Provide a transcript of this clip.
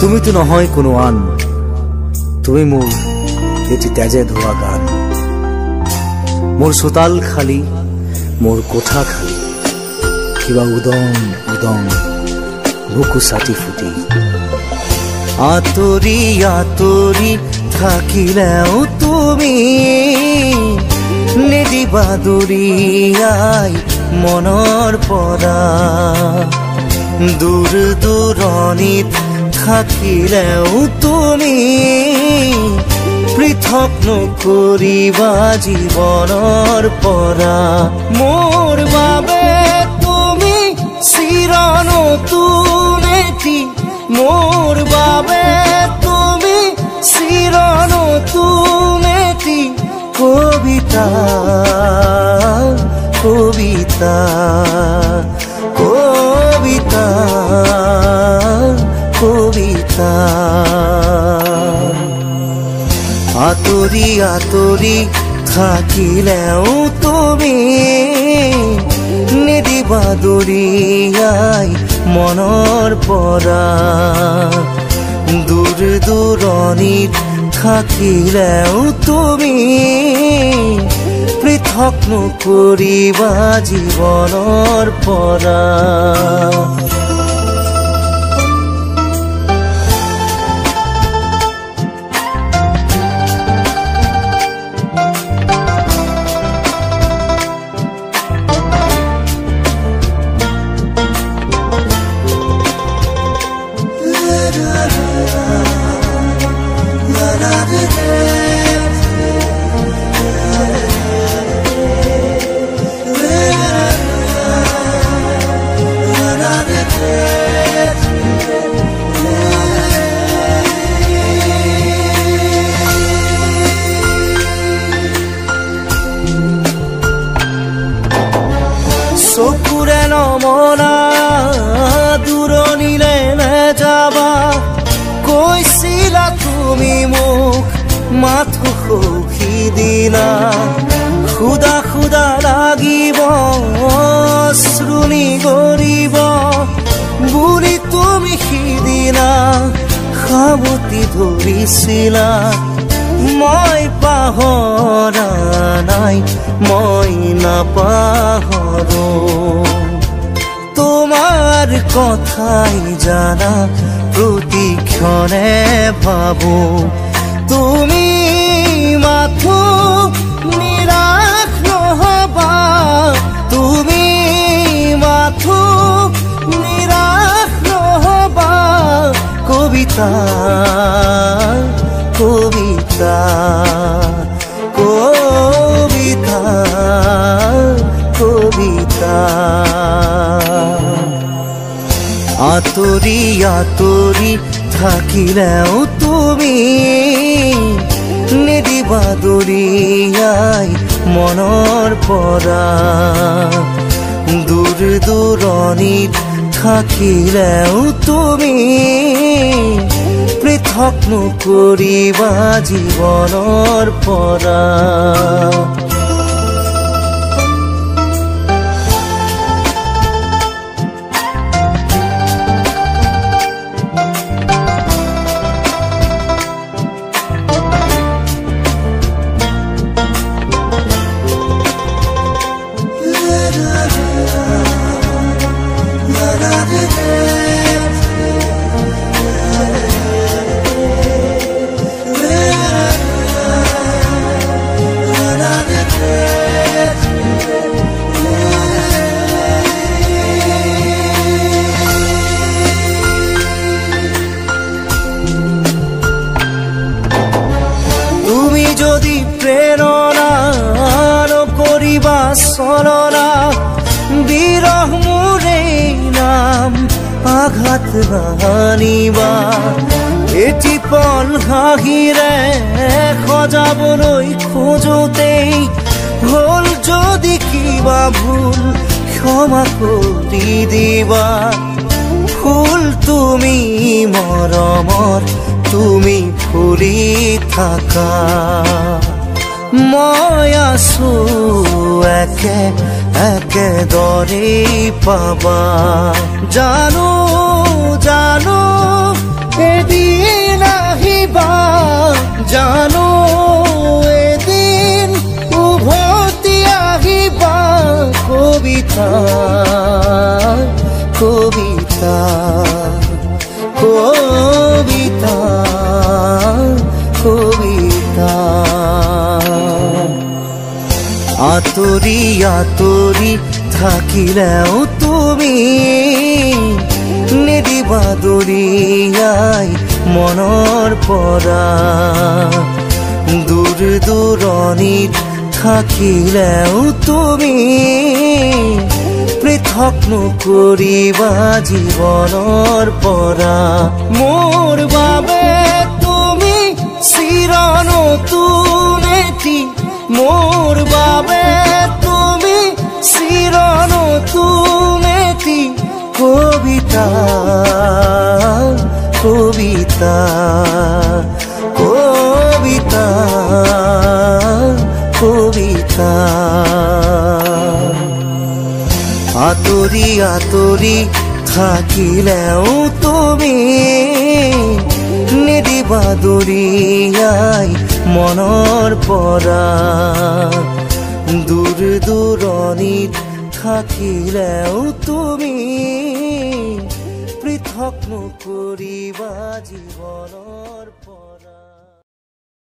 তুমি তো নহয় কোনো আন, তুমি মোৰ এটি তেজে ধোৱা গান। মোৰ চোতাল খালী, মোৰ কোঠা খালী, কিবা উদং উদং বুকু ছাটি ফুটি। আঁতৰি আঁতৰি থাকিলেও তুমি নিদিবা দূৰিয়াই মনৰ পৰা। দূৰ দূৰণিত থাকিলেও তুমি পৃথক নকৰিবা জীৱনৰ পৰা। মোৰ বাবে তুমি চিৰ নতুন এটি, মোৰ বাবে তুমি চিৰ নতুন এটি কবিতা, কবিতা, কবিতা, কবিতা। আঁতৰি আঁতৰি থাকিলেও তুমি নিদিবা দূৰিয়াই মনৰ পৰা। দূৰ দূৰণিত থাকিলেও তুমি পৃথক নকৰিবা জীৱনৰ পৰা। চকুৰে নমনা দূৰণিলে নেযাবা, কৈছিলা তুমি মোক মাথো সখি দিলা। খুদা খুদা লাগিব শ্ৰুণি গৰিব বুলি তুমি সিদিনা সাৱটি ধৰিছিলা। মই পাহৰা নাই, মই নাপাহৰো তোমাৰ কথাই জানা প্ৰতিক্ষণে ভাবো। তুমি মাথো নিৰাশ নহবা, তুমি মাথো নিৰাশ নহবা। কবিতা, কবিতা, কবিতা, কবিতা। আঁতৰি আঁতৰি থাকিলেও তুমি নিদিবা দূৰিয়াই মনৰ পৰা। দূৰ দূৰণিত থাকিলেও তুমি পৃথক নকৰিবা জীৱনৰ পৰা। চলনা বিৰহ মোৰে নাম আঘাত নানিবা এটি পল হাঁহিৰে সজাবলৈ খোজোতেই হল যদি কিবা ভুল ক্ষমা কৰি দিবা ফুল তুমি মৰমৰ তুমি ফুলি থাকা মই আছো একে একেদৰে পাবা জানো জানো এদিন আহিবা জানো এদিন উভতি আহিবা কবিতা কবিতা কবিতা কবিতা আঁতৰি আঁতৰি থাকিলেও তুমি নিদিবা দৰিয়াই মনৰ পৰা দূৰ দূৰণিত থাকিলেও তুমি পৃথক নকৰিবা জীৱনৰ পৰা মোৰ বাবে তুমি চিৰ নতুন এটি মোৰ বাবে তুমি চিৰ নতুন এটি কবিতা কবিতা কবিতা কবিতা আঁতৰি আঁতৰি থাকিলেও তুমি নিদিবা দৰিয়াই মনৰ পৰা দূৰ দূৰণিত থাকিলেও তুমি পৃথক নকৰিবা জীৱনৰ পৰা